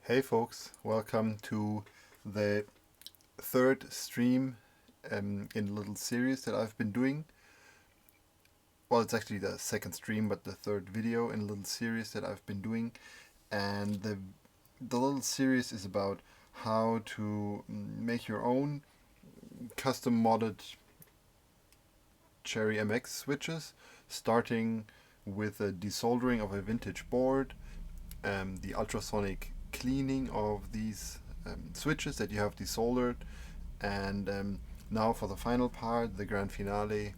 Hey folks, welcome to the third stream in a little series that I've been doing. Well, it's actually the second stream, but the third video in a little series that I've been doing. And the little series is about how to make your own custom modded Cherry MX switches, starting with the desoldering of a vintage board, the ultrasonic cleaning of these switches that you have desoldered, and now for the final part, the grand finale,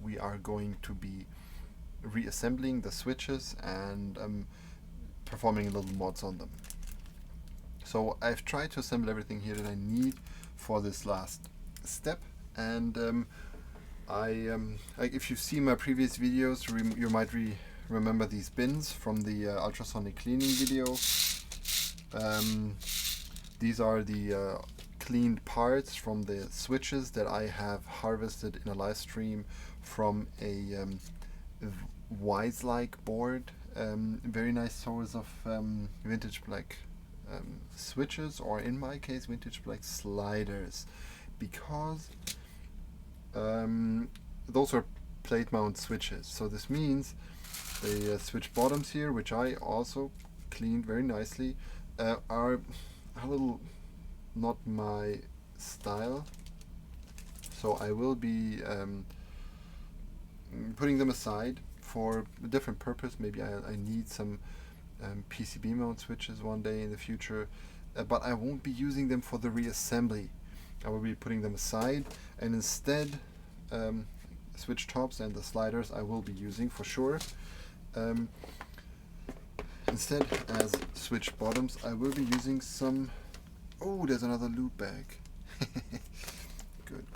we are going to be reassembling the switches and performing little mods on them. So I've tried to assemble everything here that I need for this last step, and if you've seen my previous videos, you might remember these bins from the ultrasonic cleaning video. These are the cleaned parts from the switches that I have harvested in a live stream from a Wise-like board. Very nice source of vintage black switches, or in my case vintage black sliders, because those are plate mount switches. So this means the switch bottoms here, which I also cleaned very nicely, are a little not my style. So I will be putting them aside for a different purpose. Maybe I need some PCB mount switches one day in the future, but I won't be using them for the reassembly. I will be putting them aside, and instead switch tops and the sliders I will be using for sure. Instead, as switch bottoms, I will be using some... Oh, there's another loot bag. Good.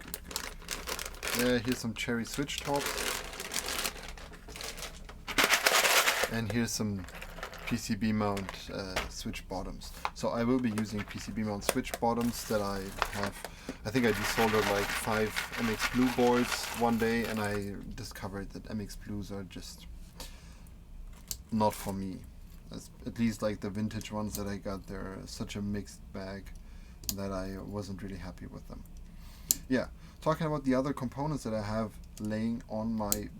Here's some cherry switch tops. And here's some PCB mount switch bottoms. So I will be using PCB mount switch bottoms that I have. I think I desoldered like 5 MX Blue boards one day, and I discovered that MX Blues are just not for me. At least like the vintage ones that I got, they're such a mixed bag that I wasn't really happy with them. Yeah, talking about the other components that I have laying on my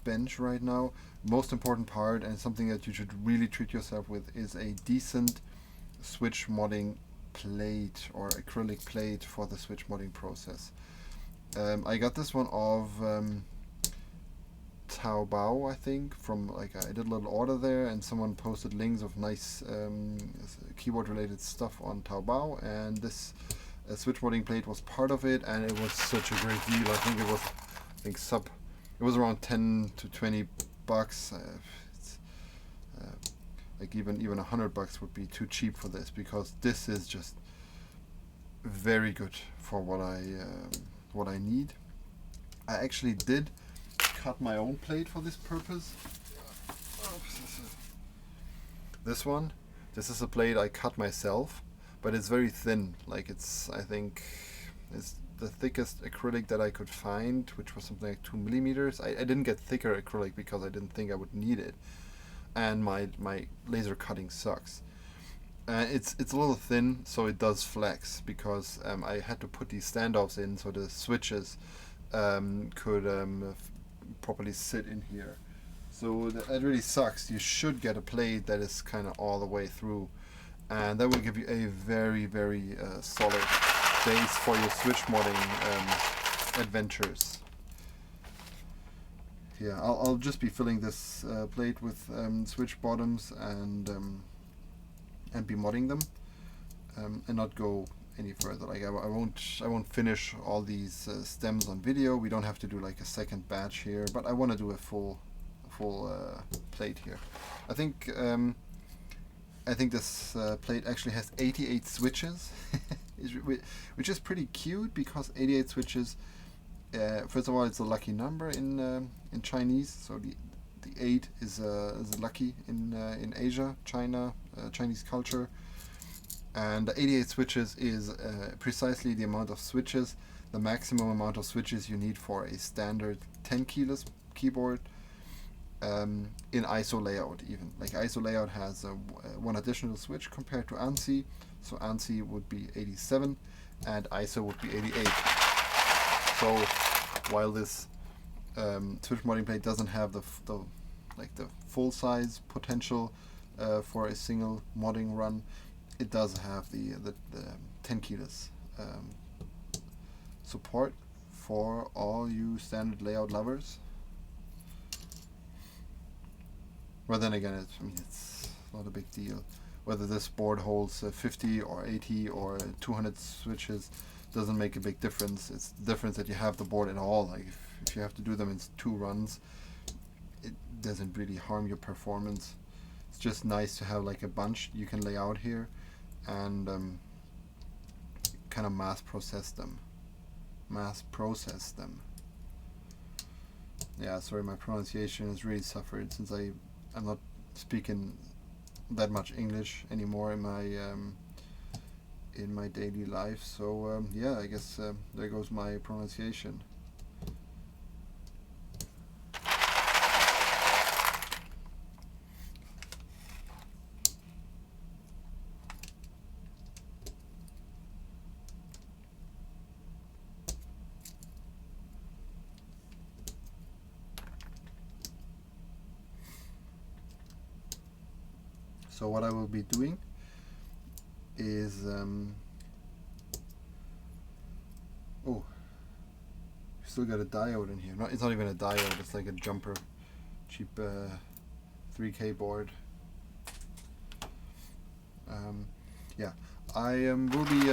bench right now, most important part, and something that you should really treat yourself with, is a decent switch modding plate or acrylic plate for the switch modding process. I got this one of Taobao, I think, from I did a little order there, and someone posted links of nice keyboard related stuff on Taobao, and this switch modding plate was part of it, and it was such a great deal. I think it was around 10 to 20 bucks. Like even $100 would be too cheap for this, because this is just very good for what I need. I actually did cut my own plate for this purpose. This is a plate I cut myself, but it's very thin. Like I think it's the thickest acrylic that I could find, which was something like 2 millimeters. I didn't get thicker acrylic because I didn't think I would need it, and my laser cutting sucks. It's a little thin, so it does flex, because I had to put these standoffs in so the switches could properly sit in here. So that really sucks. You should get a plate that is kind of all the way through, and that will give you a very, very solid base for your switch modding adventures. Yeah, I'll just be filling this plate with switch bottoms and be modding them, and not go any further. Like I won't finish all these stems on video. We don't have to do like a second batch here, but I want to do a full plate here. I think this plate actually has 88 switches, which is pretty cute, because 88 switches. First of all, it's a lucky number in Chinese. So the 8 is lucky in Asia, China, Chinese culture. And the 88 switches is precisely the amount of switches, the maximum amount of switches you need for a standard 10 keyless keyboard. in ISO layout even. Like ISO layout has one additional switch compared to ANSI, so ANSI would be 87 and ISO would be 88. So while this switch modding plate doesn't have the full size potential for a single modding run, it does have the 10 keyless support for all you standard layout lovers. But then again, it's not a big deal. Whether this board holds 50 or 80 or 200 switches doesn't make a big difference. It's the difference that you have the board at all. Like if you have to do them in 2 runs, it doesn't really harm your performance. It's just nice to have like a bunch you can lay out here and kind of mass process them. Yeah, sorry, my pronunciation has really suffered since I'm not speaking that much English anymore in my daily life. So yeah, I guess there goes my pronunciation. So what I will be doing is oh, still got a diode in here. No, it's not even a diode, it's like a jumper, cheap 3K board. Yeah, I will be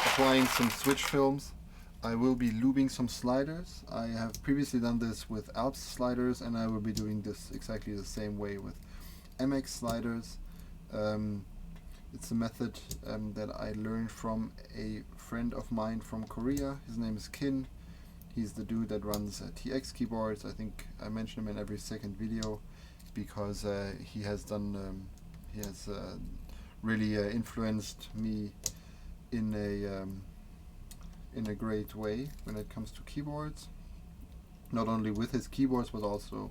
applying some switch films. I will be lubing some sliders. I have previously done this with Alps sliders, and I will be doing this exactly the same way with MX sliders. It's a method that I learned from a friend of mine from Korea. His name is Kin. He's the dude that runs TX keyboards. I think I mention him in every second video because he has done really influenced me in a great way when it comes to keyboards. Not only with his keyboards, but also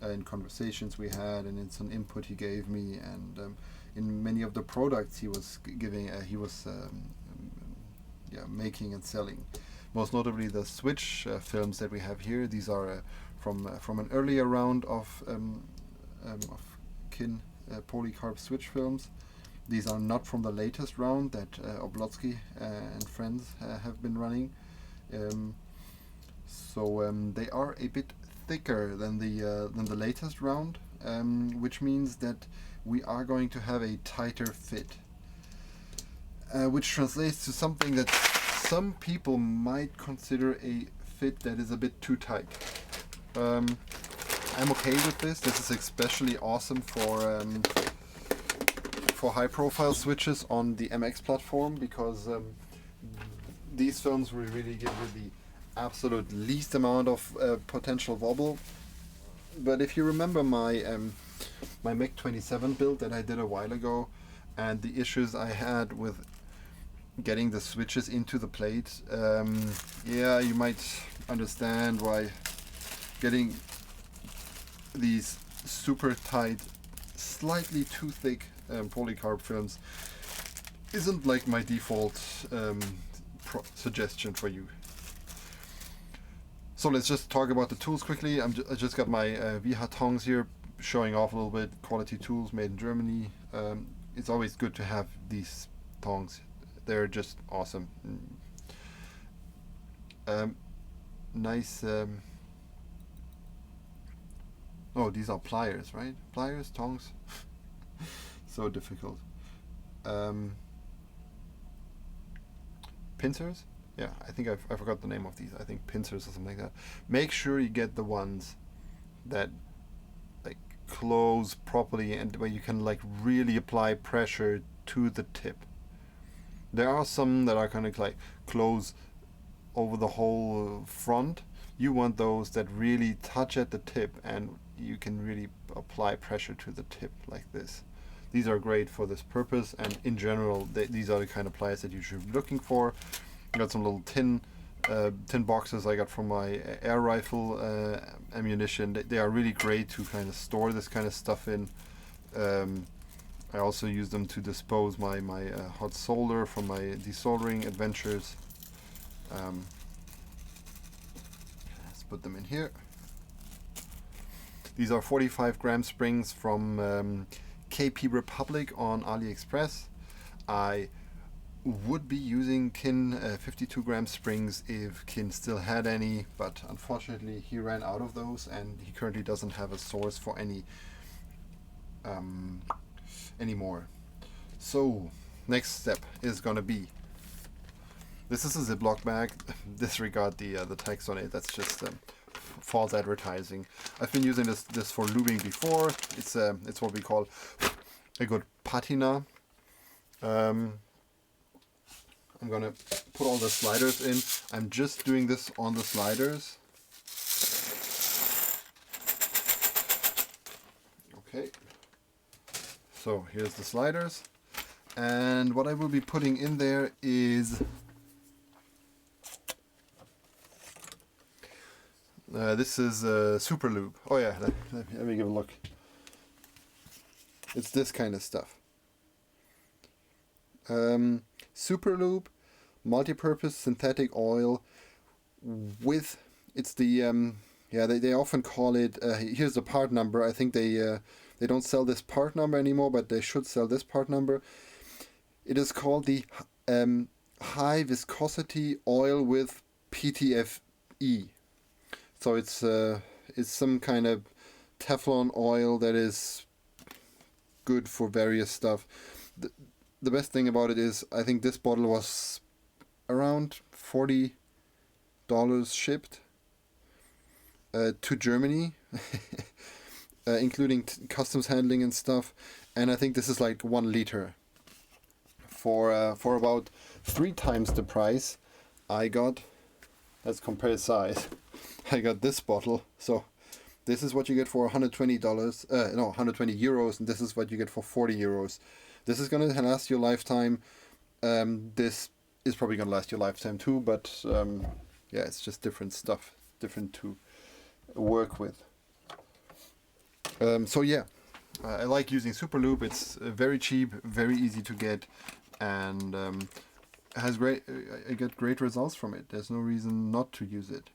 in conversations we had, and in some input he gave me, and in many of the products he was giving, making and selling. Most notably the switch films that we have here. These are from an earlier round of Kin polycarb switch films. These are not from the latest round that Oblotsky and friends have been running. So they are a bit thicker than the latest round, which means that we are going to have a tighter fit, which translates to something that some people might consider a fit that is a bit too tight. I'm okay with this. This is especially awesome for high-profile switches on the MX platform, because these films will really give you the absolute least amount of potential wobble. But if you remember my Mech 27 build that I did a while ago, and the issues I had with getting the switches into the plate, yeah, you might understand why getting these super tight, slightly too thick polycarb films isn't like my default suggestion for you. So let's just talk about the tools quickly. I just got my VH tongs here, showing off a little bit. Quality tools made in Germany. It's always good to have these tongs. They're just awesome. Nice. Oh, these are pliers, right? Pliers, tongs. So difficult. Pincers? Yeah, I think I forgot the name of these. I think pincers or something like that. Make sure you get the ones that like close properly and where you can like really apply pressure to the tip. There are some that are kind of like close over the whole front. You want those that really touch at the tip and you can really apply pressure to the tip like this. These are great for this purpose, and in general these are the kind of pliers that you should be looking for. Got some little tin tin boxes I got from my air rifle ammunition. They are really great to kind of store this kind of stuff in. I also use them to dispose my hot solder from my desoldering adventures. Let's put them in here. These are 45 gram springs from KP Republic on AliExpress. I would be using Kin 52 gram springs if Kin still had any, but unfortunately he ran out of those and he currently doesn't have a source for any anymore. So next step is gonna be, this is a Ziploc bag. Disregard the text on it. That's just false advertising. I've been using this for lubing before. It's what we call a good patina. I'm gonna put all the sliders in. I'm just doing this on the sliders. Okay. So here's the sliders. And what I will be putting in there is this is Super Lube. Oh yeah, let me give a look. It's this kind of stuff. Super Lube, multi-purpose synthetic oil with, it's the yeah, they often call it, here's the part number. I think they don't sell this part number anymore, but they should sell this part number. It is called the high viscosity oil with PTFE. So it's some kind of Teflon oil that is good for various stuff. The best thing about it is, I think this bottle was around $40 shipped to Germany, including customs handling and stuff. And I think this is like 1 liter. For about 3 times the price, I got, let's compare size. I got this bottle. So this is what you get for $120, no, 120 euros, and this is what you get for 40 euros. This is going to last your lifetime. This is probably going to last your lifetime too, but yeah, it's just different stuff, different to work with. So yeah, I like using Super Lube. It's very cheap, very easy to get, and has great. I get great results from it. There's no reason not to use it.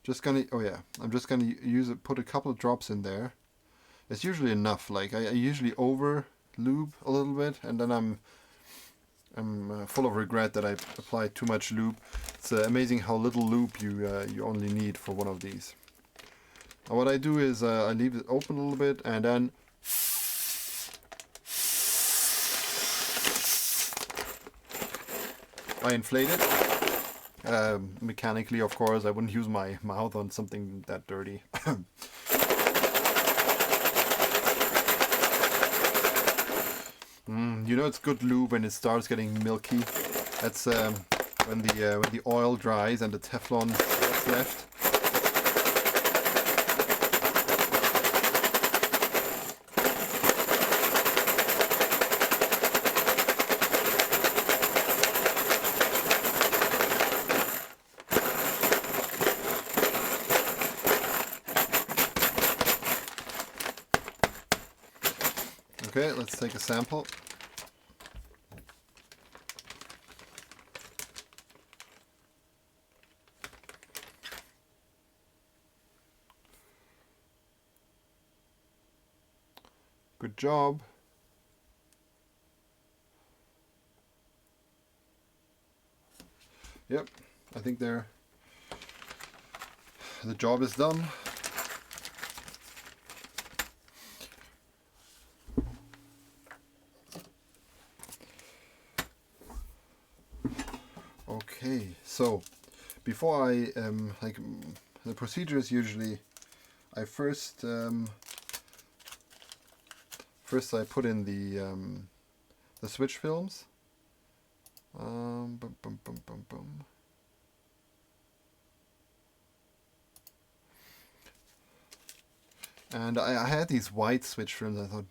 Just gonna, oh yeah, I'm just gonna use it. Put a couple of drops in there. It's usually enough. Like I usually over lube a little bit, and then I'm full of regret that I applied too much lube. It's amazing how little lube you only need for one of these. And what I do is I leave it open a little bit, and then I inflate it mechanically. Of course, I wouldn't use my mouth on something that dirty. You know it's good lube when it starts getting milky. That's when the oil dries and the Teflon is left. Okay, let's take a sample. Good job. Yep, I think the job is done. Okay, so before I like, the procedure is usually I first I put in the switch films. Bum, bum, bum, bum, bum. And I had these white switch films. I thought,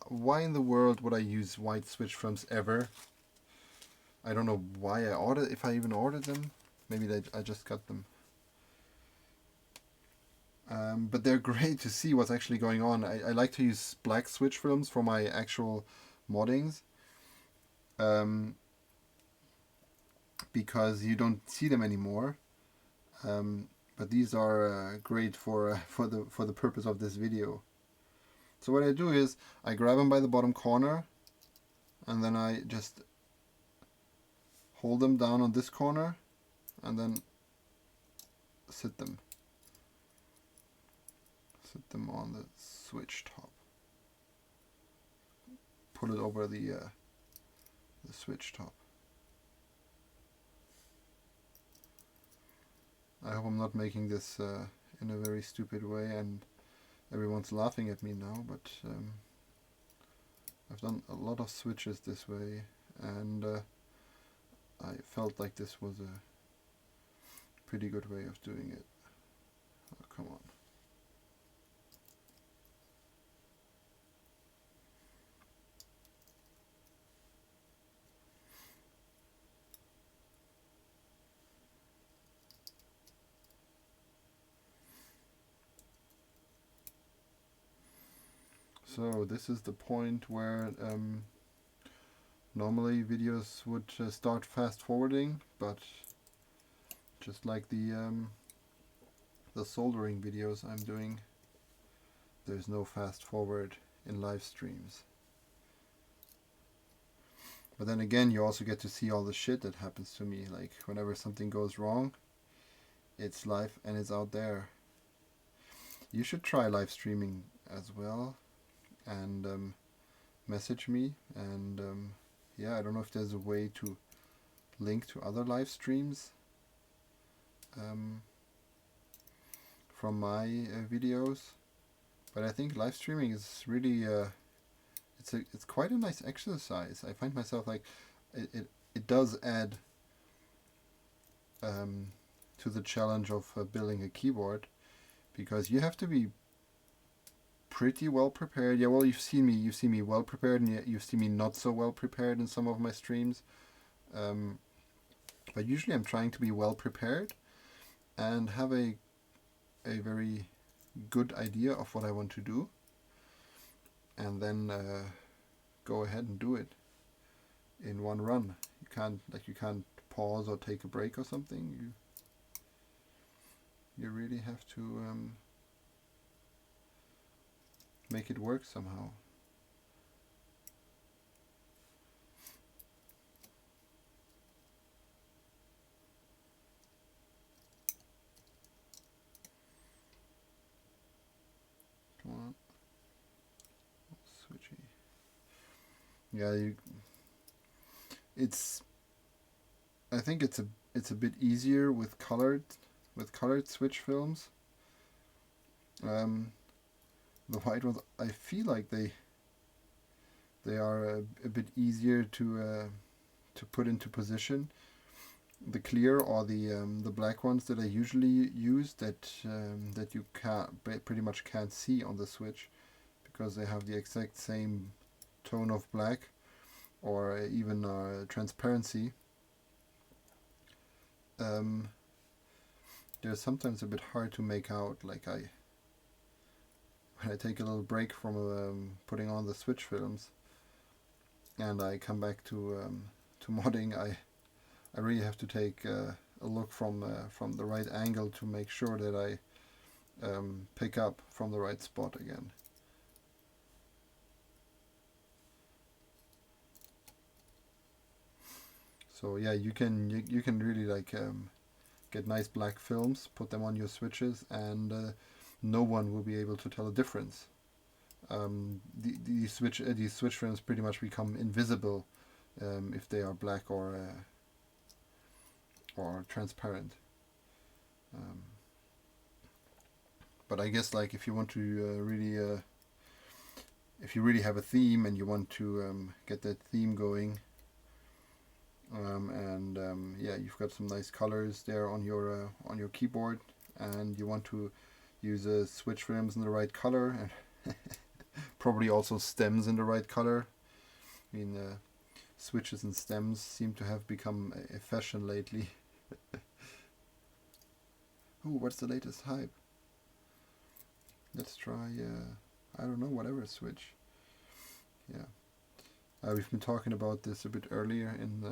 why in the world would I use white switch films ever? I don't know why I ordered, if I even ordered them. Maybe I just got them. But they're great to see what's actually going on. I like to use black switch films for my actual moddings. Because you don't see them anymore. But these are great for the purpose of this video. So what I do is I grab them by the bottom corner, and then I just hold them down on this corner, and then sit them on the switch top. Pull it over the switch top. I hope I'm not making this in a very stupid way and everyone's laughing at me now, but I've done a lot of switches this way, and I felt like this was a pretty good way of doing it. Oh, come on. So this is the point where normally videos would start fast forwarding, but just like the soldering videos I'm doing, there's no fast forward in live streams. But then again, you also get to see all the shit that happens to me. Like whenever something goes wrong, it's live and it's out there. You should try live streaming as well, and message me, and yeah, I don't know if there's a way to link to other live streams from my videos, but I think live streaming is really it's quite a nice exercise. I find myself like it does add to the challenge of building a keyboard, because you have to be pretty well prepared. Yeah, well, you've seen me well prepared, and you've seen me not so well prepared in some of my streams. But usually I'm trying to be well prepared and have a very good idea of what I want to do, and then go ahead and do it in one run. You can't pause or take a break or something. You really have to make it work somehow. Come on. Switchy. Yeah, I think it's a bit easier with colored switch films. The white ones, I feel like they are a bit easier to put into position. The clear or the black ones that I usually use, that you pretty much can't see on the switch, because they have the exact same tone of black, or even transparency. They're sometimes a bit hard to make out. Like when I take a little break from putting on the switch films, and I come back to modding, I really have to take a look from the right angle to make sure that I pick up from the right spot again. So yeah, you can really like get nice black films, put them on your switches, and no one will be able to tell a difference. These switch films pretty much become invisible if they are black or transparent. But I guess like if you want to really if you really have a theme and you want to get that theme going, and yeah, you've got some nice colors there on your keyboard, and you want to use switch films in the right color, and probably also stems in the right color. I mean, switches and stems seem to have become a fashion lately. Ooh, what's the latest hype? Let's try, I don't know, whatever switch. Yeah. We've been talking about this a bit earlier in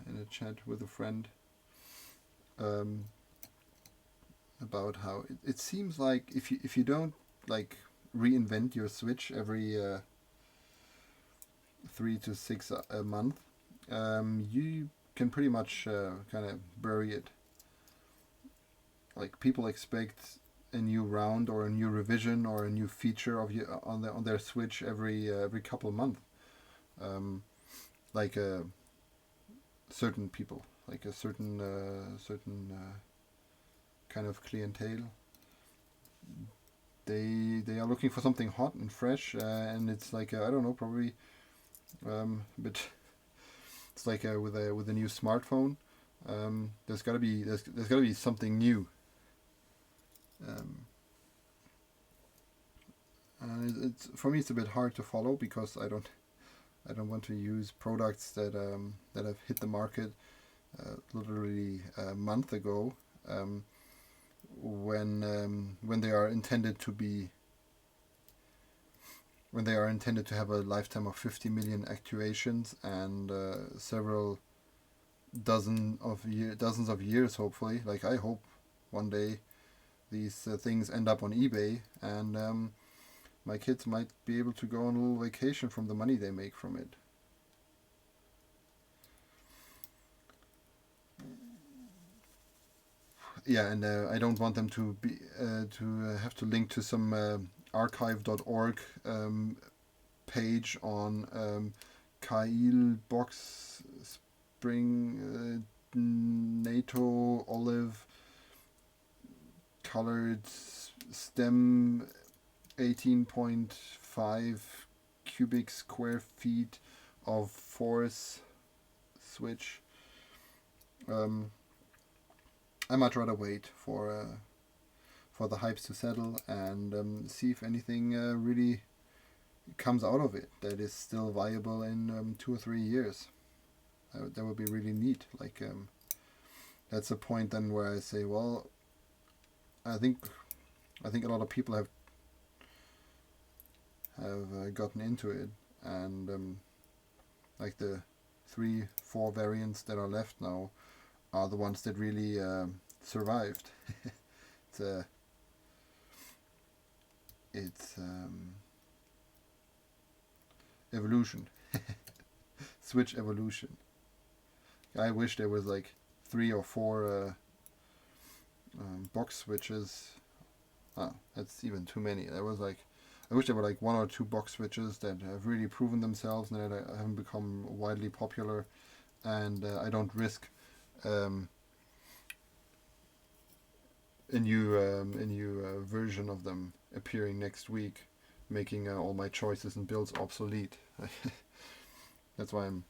a chat with a friend, um, about how it seems like if you don't like reinvent your Switch every 3 to 6 a month, you can pretty much kind of bury it. Like people expect a new round or a new revision or a new feature of you on their Switch every couple of months. Like certain people, like a certain kind of clientele. They are looking for something hot and fresh, and it's like I don't know, probably but it's like with a new smartphone. There's gotta be something new. Um, and it's for me it's a bit hard to follow because I don't want to use products that have hit the market literally a month ago, when they are intended to be when they are intended to have a lifetime of 50 million actuations and several dozens of years, hopefully. Like I hope one day these things end up on eBay, and my kids might be able to go on a little vacation from the money they make from it. Yeah, and I don't want them to be have to link to some archive.org page on Kyle box spring NATO olive colored stem 18.5 cubic square feet of force switch. I might rather wait for the hypes to settle and see if anything really comes out of it that is still viable in 2 or 3 years. That would be really neat. Like that's a point then where I say, well, I think a lot of people have gotten into it, and like the 3-4 variants that are left now are the ones that really survived. it's it's evolution. Switch evolution. I wish there was like 3 or 4 box switches. Oh, that's even too many. There was like, I wish there were like 1 or 2 box switches that have really proven themselves and that haven't become widely popular, and I don't risk a new version of them appearing next week, making all my choices and builds obsolete. That's why I'm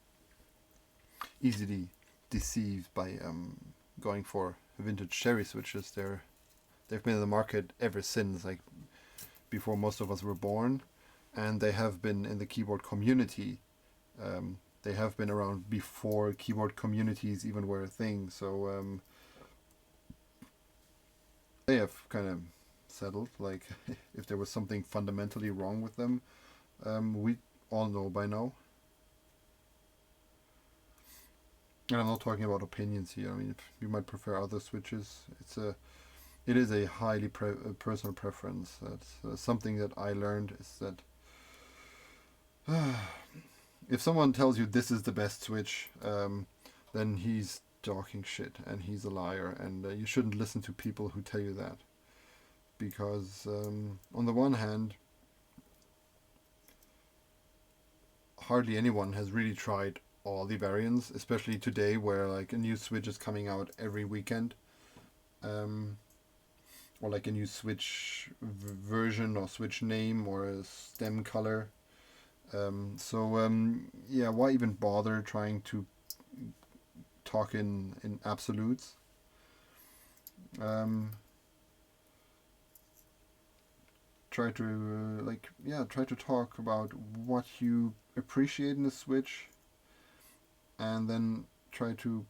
easily deceived by going for vintage cherry switches. They've been in the market ever since, like before most of us were born, and they have been in the keyboard community. They have been around before keyboard communities even were a thing. So they have kind of settled. Like if there was something fundamentally wrong with them, we all know by now. And I'm not talking about opinions here. I mean, you might prefer other switches. It is a highly personal preference. That's something that I learned is that if someone tells you this is the best switch, then he's talking shit and he's a liar, and you shouldn't listen to people who tell you that. Because on the one hand, hardly anyone has really tried all the variants, especially today where like a new switch is coming out every weekend, or like a new switch version or switch name or a stem color. Yeah, why even bother trying to talk in absolutes? Try to try to talk about what you appreciate in a switch, and then try to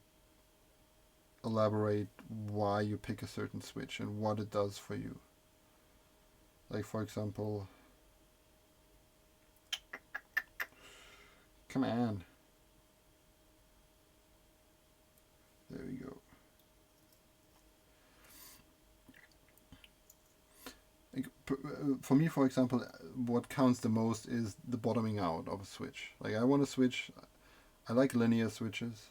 elaborate why you pick a certain switch and what it does for you. Like, for example, come on. There we go. Like, for me, for example, what counts the most is the bottoming out of a switch. Like, I want to switch. I like linear switches.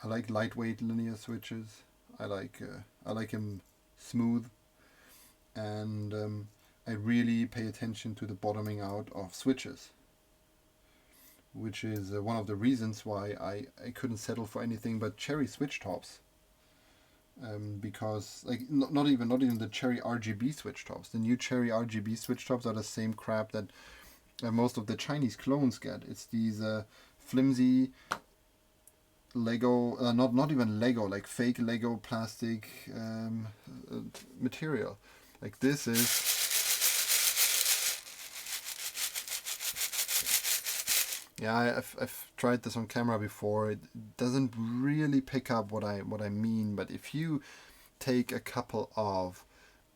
I like lightweight linear switches. I like them smooth, and I really pay attention to the bottoming out of switches, which is one of the reasons why I couldn't settle for anything but cherry switch tops. Because like not even the cherry RGB switch tops. The new cherry RGB switch tops are the same crap that most of the Chinese clones get. It's these flimsy Lego, not even Lego, like fake Lego plastic material. Like this is. Yeah, I've tried this on camera before. It doesn't really pick up what I mean, but if you take a couple of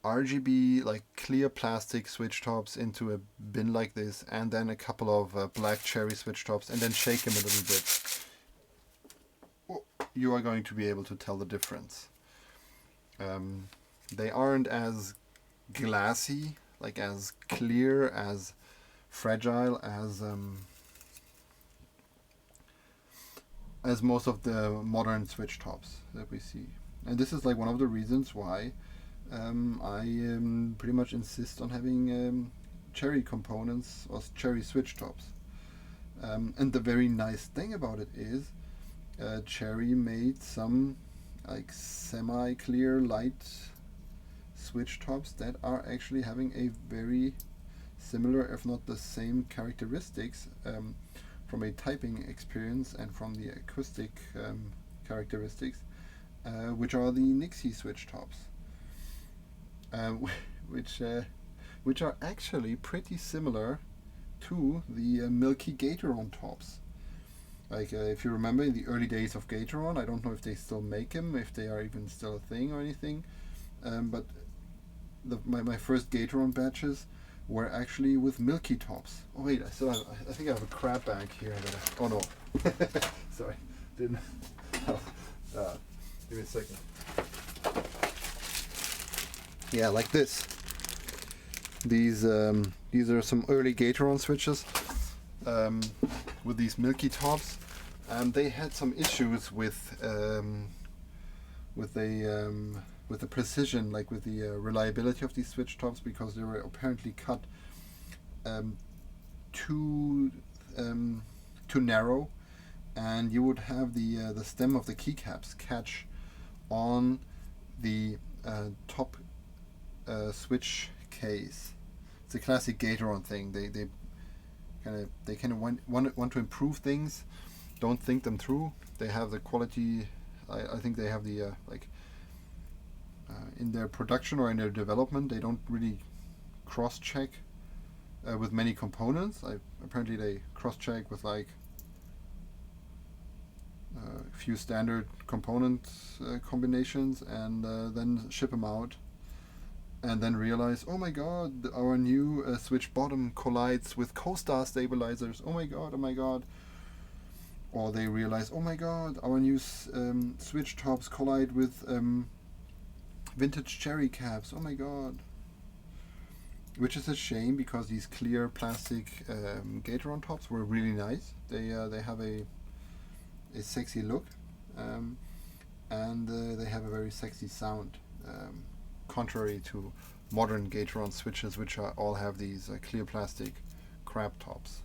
RGB like clear plastic switch tops into a bin like this, and then a couple of black cherry switch tops, and then shake them a little bit, you are going to be able to tell the difference. They aren't as glassy, like as clear, as fragile as most of the modern switch tops that we see. And this is like one of the reasons why I pretty much insist on having cherry components or cherry switch tops. And the very nice thing about it is Cherry made some like semi-clear light switch tops that are actually having a very similar, if not the same characteristics from a typing experience and from the acoustic characteristics, which are the Nixie switch tops, which are actually pretty similar to the Milky Gatoron tops. Like if you remember in the early days of Gatoron, I don't know if they still make them, if they are even still a thing or anything, but my first Gatoron batches were actually with Milky tops. Oh wait, I think I have a crab bag here. Oh no, sorry, didn't. Give me a second. Yeah, like this. These are some early Gatoron switches with these Milky tops, and they had some issues with the precision, like with the reliability of these switch tops, because they were apparently cut too narrow, and you would have the stem of the keycaps catch on the top switch case. It's a classic Gatoron thing. They kind of want to improve things, don't think them through. They have the quality. I think they have the in their production or in their development, they don't really cross-check with many components. Apparently they cross-check with like a few standard component combinations, and then ship them out, and then realize, oh my god, our new switch bottom collides with co-star stabilizers. Oh my god. Or they realize, oh my god, our new switch tops collide with vintage cherry caps. Oh my god. Which is a shame, because these clear plastic Gatoron tops were really nice. They have a sexy look, and they have a very sexy sound, contrary to modern Gatoron switches, which all have these clear plastic crab tops.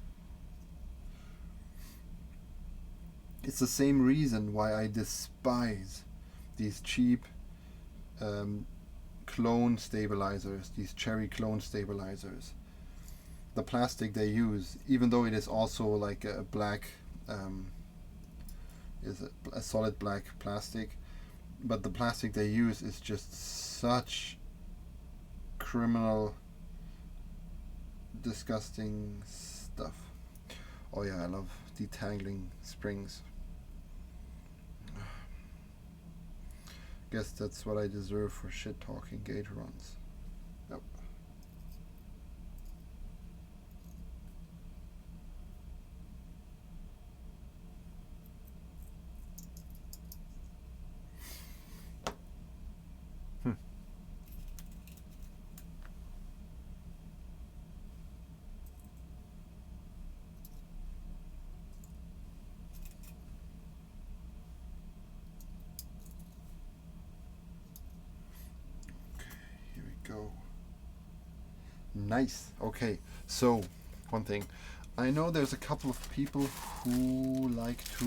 It's the same reason why I despise these cheap clone stabilizers, these cherry clone stabilizers. The plastic they use, even though it is also like a black, is a solid black plastic, but the plastic they use is just such criminal, disgusting stuff. Oh yeah, I love detangling springs. Guess that's what I deserve for shit talking gauge runs. Yep. Here we go. Nice. Okay, so one thing. I know there's a couple of people who like to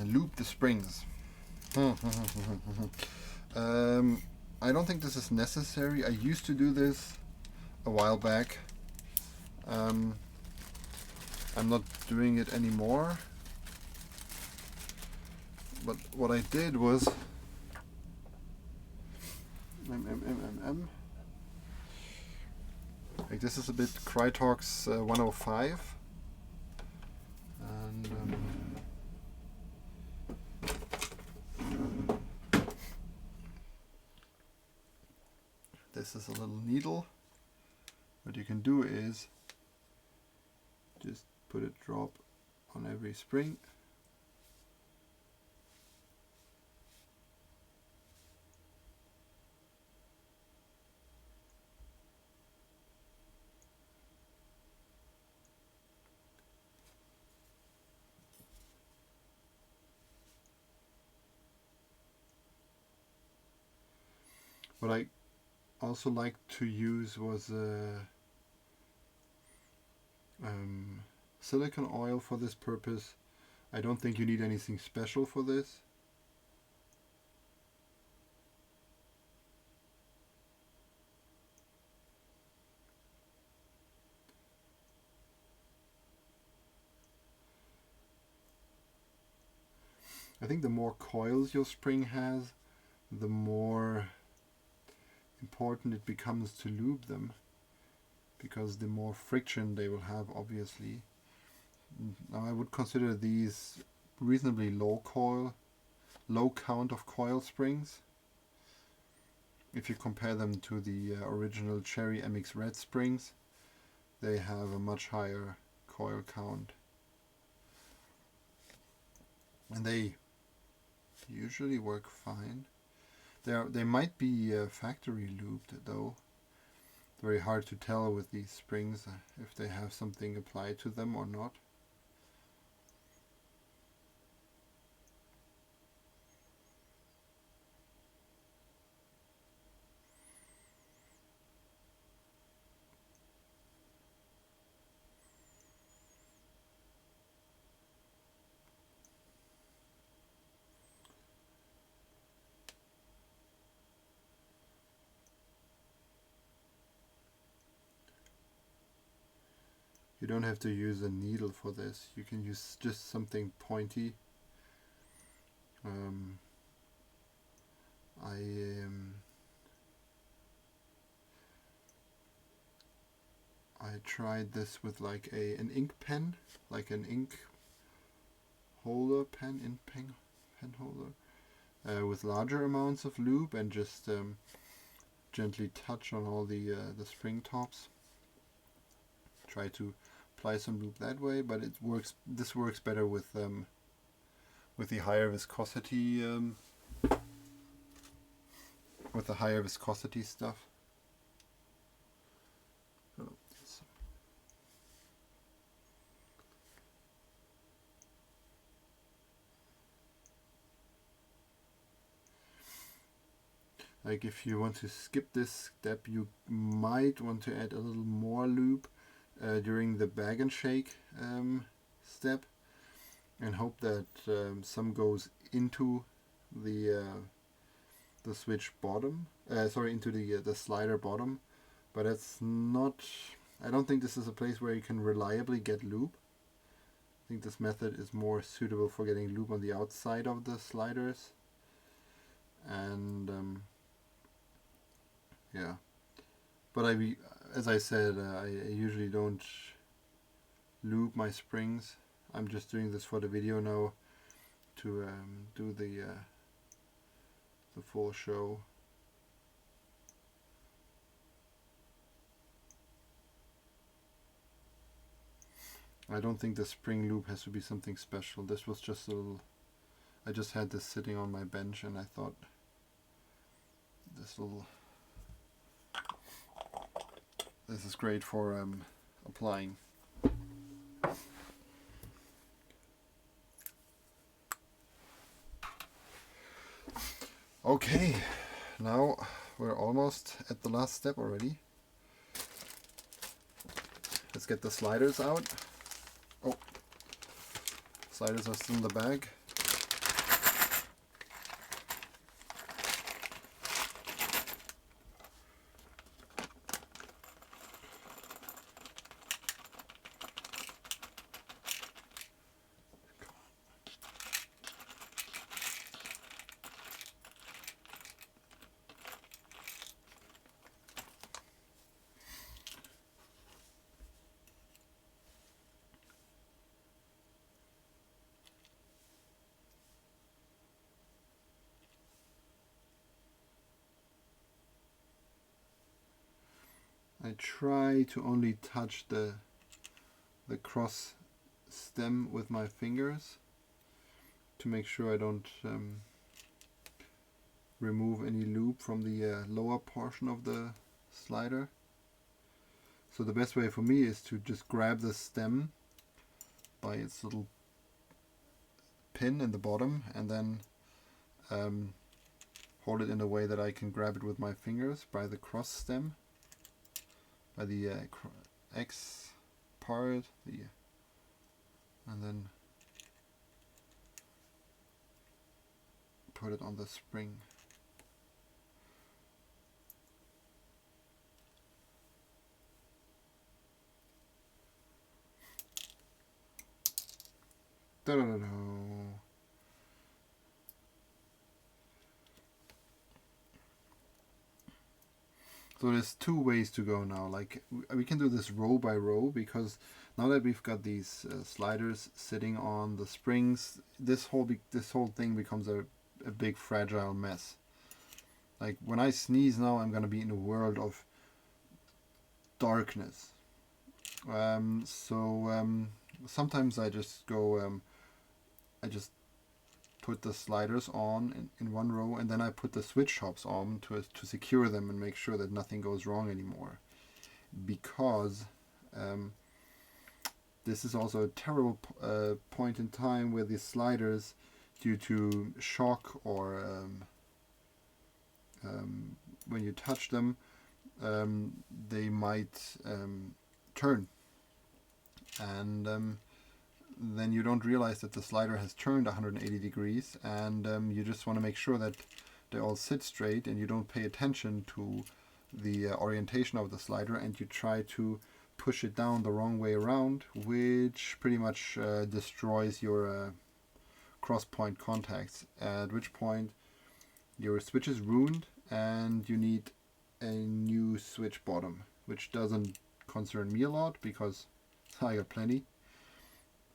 loop the springs. I don't think this is necessary. I used to do this a while back. I'm not doing it anymore. But what I did was like this is a bit Crytorx 105, and this is a little needle. What you can do is just put a drop on every spring. What I also like to use was silicone oil for this purpose. I don't think you need anything special for this. I think the more coils your spring has, the more important it becomes to lube them, because the more friction they will have, obviously. Now I would consider these reasonably low count of coil springs. If you compare them to the original Cherry MX Red springs, they have a much higher coil count. And they usually work fine. They might be factory lubed though. Very hard to tell with these springs if they have something applied to them or not. You don't have to use a needle for this. You can use just something pointy. I tried this with like an ink pen, like an ink holder pen holder, with larger amounts of lube, and just gently touch on all the spring tops. Try to apply some lube that way, but it works. This works better with the higher viscosity stuff. Like if you want to skip this step, you might want to add a little more lube during the bag and shake step, and hope that some goes into the switch bottom. Into the slider bottom, but it's not. I don't think this is a place where you can reliably get lube. I think this method is more suitable for getting lube on the outside of the sliders, and yeah. But as I said, I usually don't lube my springs. I'm just doing this for the video now to do the full show. I don't think the spring loop has to be something special. This was just a little, I just had this sitting on my bench and I thought this is great for applying. Okay, now we're almost at the last step already. Let's get the sliders out. Oh, sliders are still in the bag. I try to only touch the cross stem with my fingers to make sure I don't remove any loop from the lower portion of the slider. So the best way for me is to just grab the stem by its little pin in the bottom and then hold it in a way that I can grab it with my fingers by the cross stem, by the X part, and then put it on the spring. Da-da-da-da. So there's two ways to go now. Like we can do this row by row, because now that we've got these sliders sitting on the springs, this whole thing becomes a big fragile mess. Like when I sneeze now, I'm gonna be in a world of darkness. Sometimes I just go. I just put the sliders on in one row, and then I put the switch tops on to secure them and make sure that nothing goes wrong anymore. Because this is also a terrible point in time where the sliders, due to shock or when you touch them, they might turn, and then you don't realize that the slider has turned 180 degrees, and you just want to make sure that they all sit straight and you don't pay attention to the orientation of the slider, and you try to push it down the wrong way around, which pretty much destroys your cross point contacts, at which point your switch is ruined and you need a new switch bottom, which doesn't concern me a lot because I got plenty.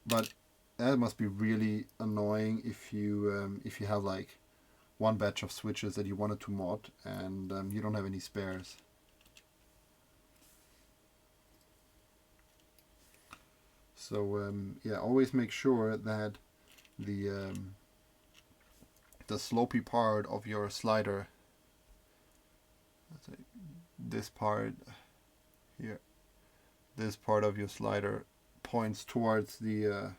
But that must be really annoying if you have like one batch of switches that you wanted to mod and you don't have any spares. So yeah, always make sure that the slopey part of your slider, let's say this part here, this part of your slider points towards the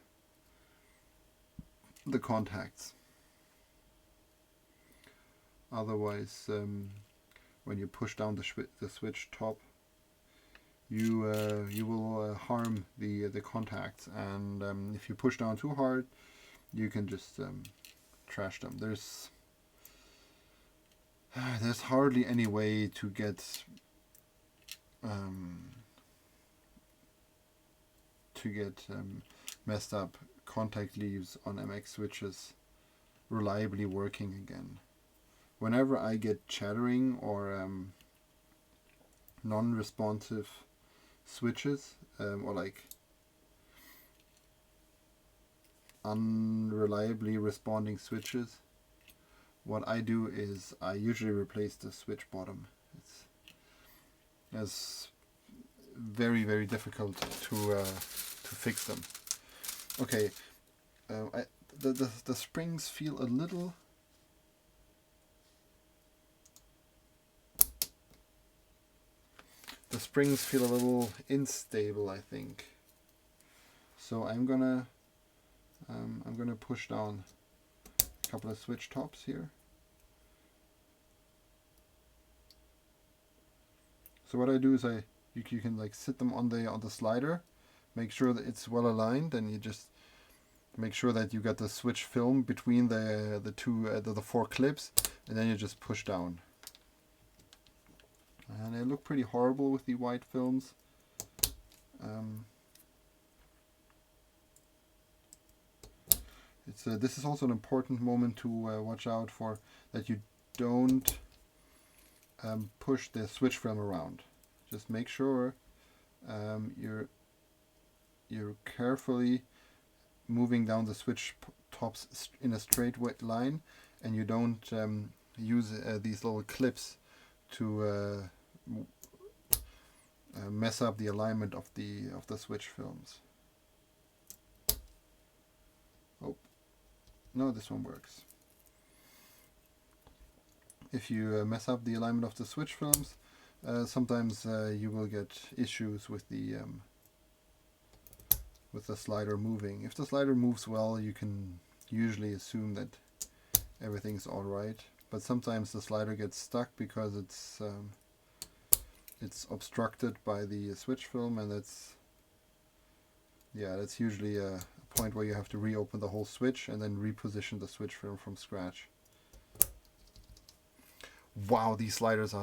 contacts. Otherwise, when you push down the switch top, you will harm the contacts, and if you push down too hard, you can just trash them. There's hardly any way to get messed up contact leaves on MX switches reliably working again. Whenever I get chattering or non-responsive switches, or like unreliably responding switches, what I do is I usually replace the switch bottom. It's very, very difficult to fix them. Okay, the springs feel a little. The springs feel a little unstable, I think. So I'm gonna push down a couple of switch tops here. So what I do is you can like sit them on the slider, make sure that it's well aligned, and you just make sure that you got the switch film between the four clips, and then you just push down. And they look pretty horrible with the white films. This is also an important moment to watch out for, that you don't push the switch film around. Just make sure you're carefully moving down the switch tops in a straight line, and you don't use these little clips to mess up the alignment of the switch films. Oh, no, this one works. If you mess up the alignment of the switch films, sometimes you will get issues with the slider moving. If the slider moves well, you can usually assume that everything's all right. But sometimes the slider gets stuck because it's obstructed by the switch film, and that's usually a point where you have to reopen the whole switch and then reposition the switch film from scratch. Wow, these sliders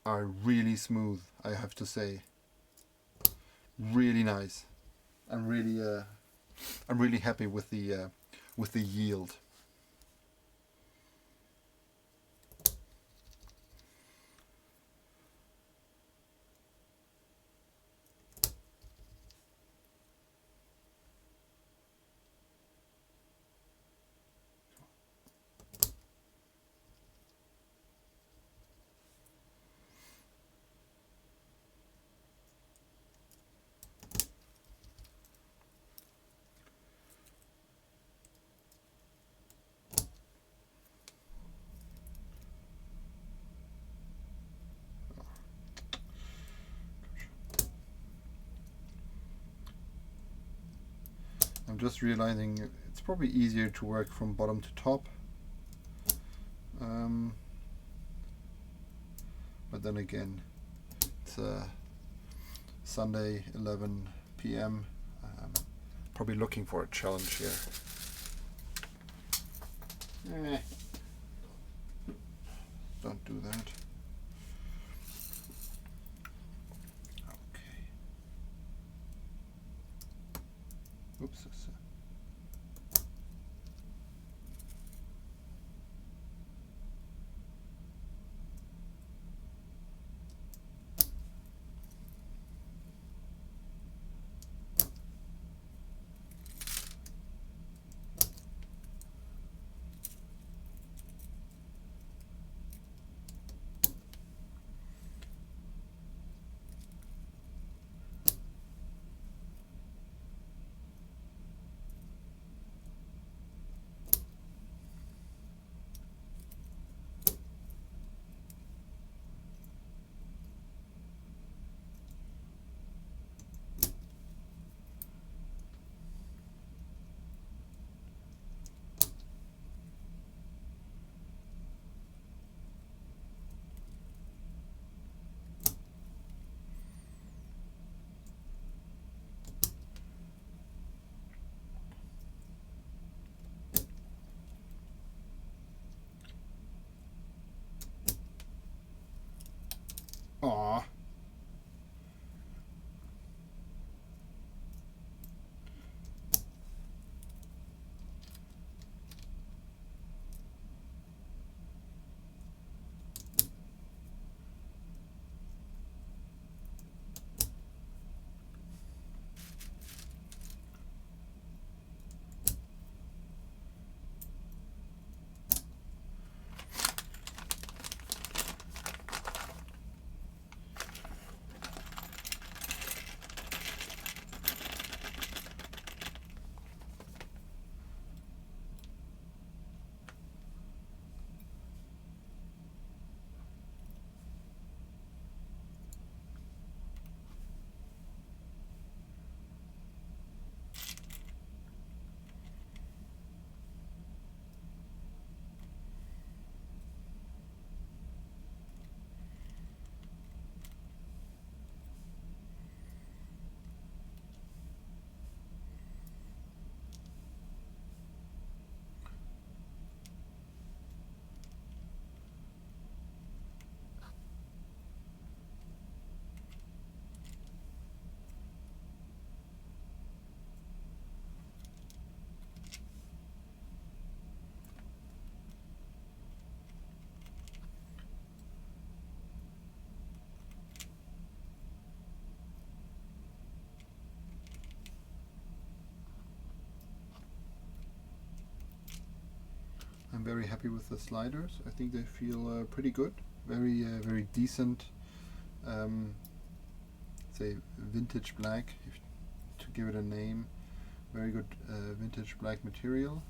are really smooth, I have to say. Really nice. I'm really happy with the yield. I'm just realizing it's probably easier to work from bottom to top. But then again, it's Sunday, 11 p.m. Probably looking for a challenge here. Don't do that. Okay. Oops. I'm very happy with the sliders. I think they feel pretty good. Very decent. Say vintage black, to give it a name. Very good vintage black material.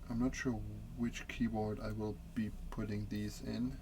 I'm not sure which keyboard I will be putting these in.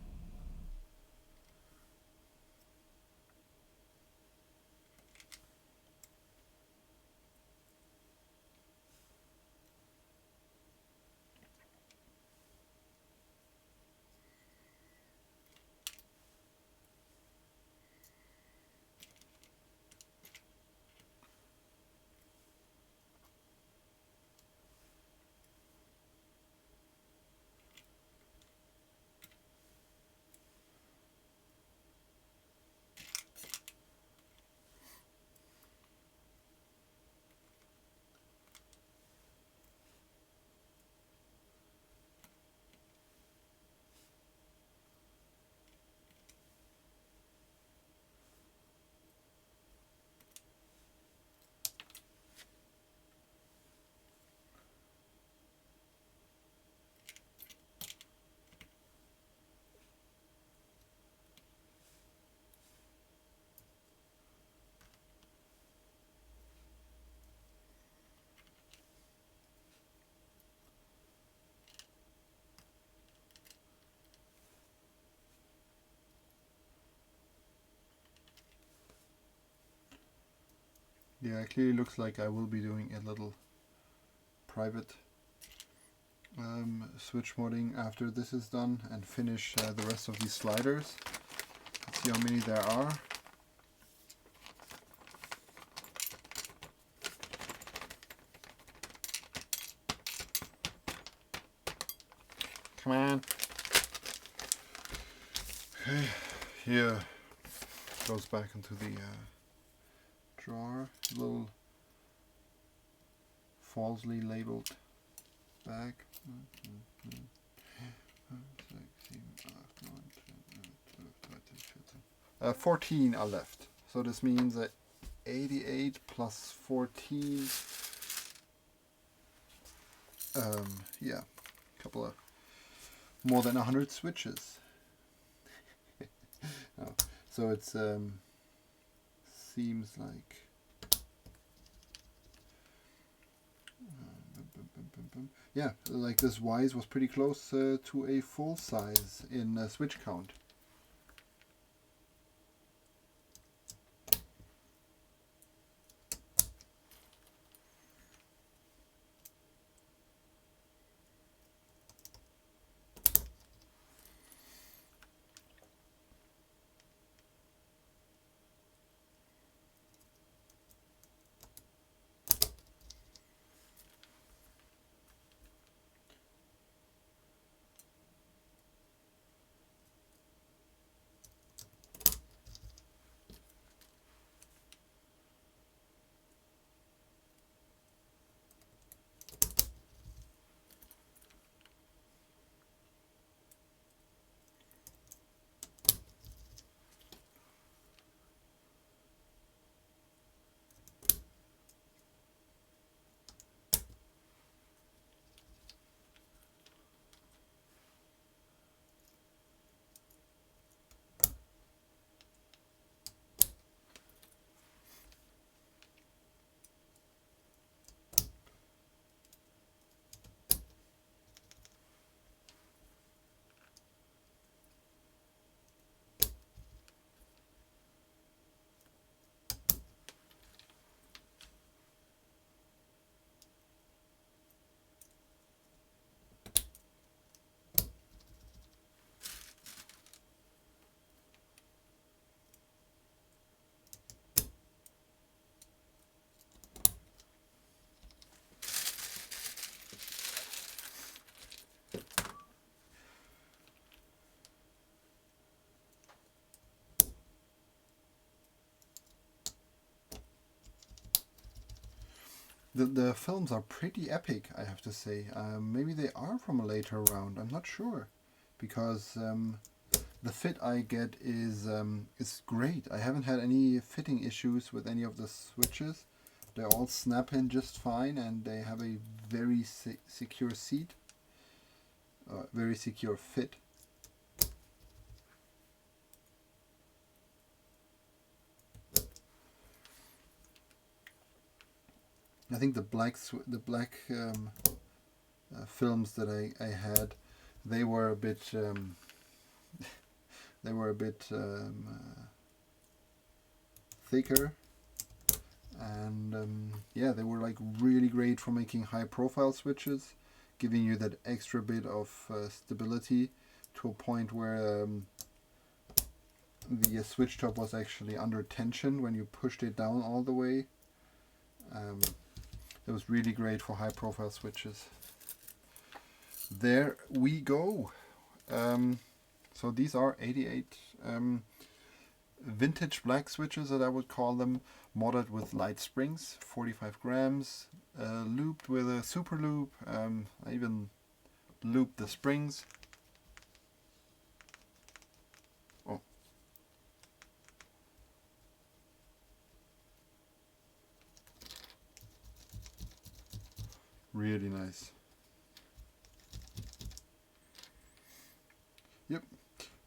Yeah, it clearly looks like I will be doing a little private switch modding after this is done and finish the rest of these sliders. Let's see how many there are. Come on. Okay, here goes back into the drawer. Little falsely labeled bag. 14 are left. So this means that 88 plus 14. Yeah, a couple of more than 100 switches. Oh, so it's seems like yeah, like this Wise was pretty close to a full size in switch count. The films are pretty epic, I have to say. Maybe they are from a later round. I'm not sure, because the fit I get is great. I haven't had any fitting issues with any of the switches. They all snap in just fine, and they have a very secure seat, very secure fit. I think the black films that I had, they were a bit they were a bit thicker, and yeah, they were like really great for making high profile switches, giving you that extra bit of stability to a point where the switch top was actually under tension when you pushed it down all the way. It was really great for high profile switches. There we go. So these are 88 vintage black switches, that I would call them, modded with light springs, 45 grams, looped with a super loop. I even looped the springs. Oh. Really nice. Yep,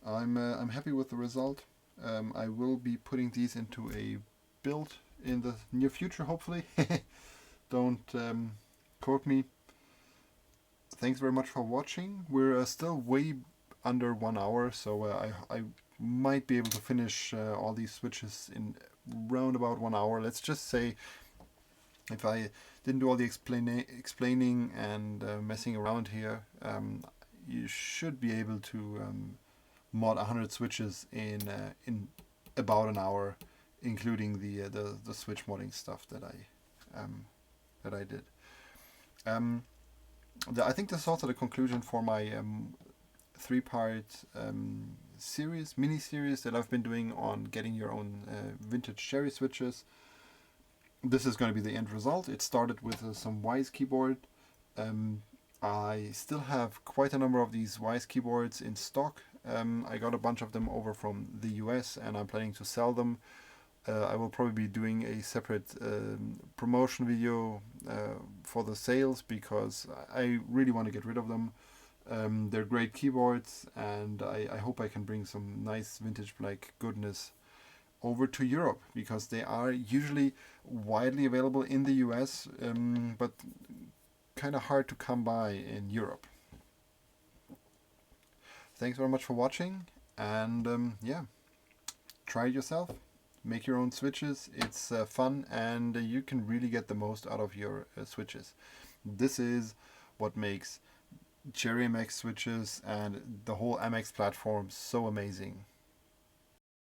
I'm happy with the result. I will be putting these into a build in the near future, hopefully. Don't quote me. Thanks very much for watching. We're still way under 1 hour, so I might be able to finish all these switches in round about 1 hour. Let's just say, if I didn't do all the explaining and messing around here, you should be able to mod 100 switches in about an hour, including the switch modding stuff that I did. I think this is also the conclusion for my 3-part mini-series that I've been doing on getting your own vintage cherry switches. This is going to be the end result. It started with some Wise keyboard. I still have quite a number of these Wise keyboards in stock. I got a bunch of them over from the US, and I'm planning to sell them. I will probably be doing a separate promotion video for the sales, because I really want to get rid of them. They're great keyboards, and I hope I can bring some nice vintage black goodness over to Europe, because they are usually widely available in the US, but kind of hard to come by in Europe. Thanks very much for watching, and yeah, try it yourself. Make your own switches. It's fun, and you can really get the most out of your switches. This is what makes Cherry MX switches and the whole MX platform so amazing.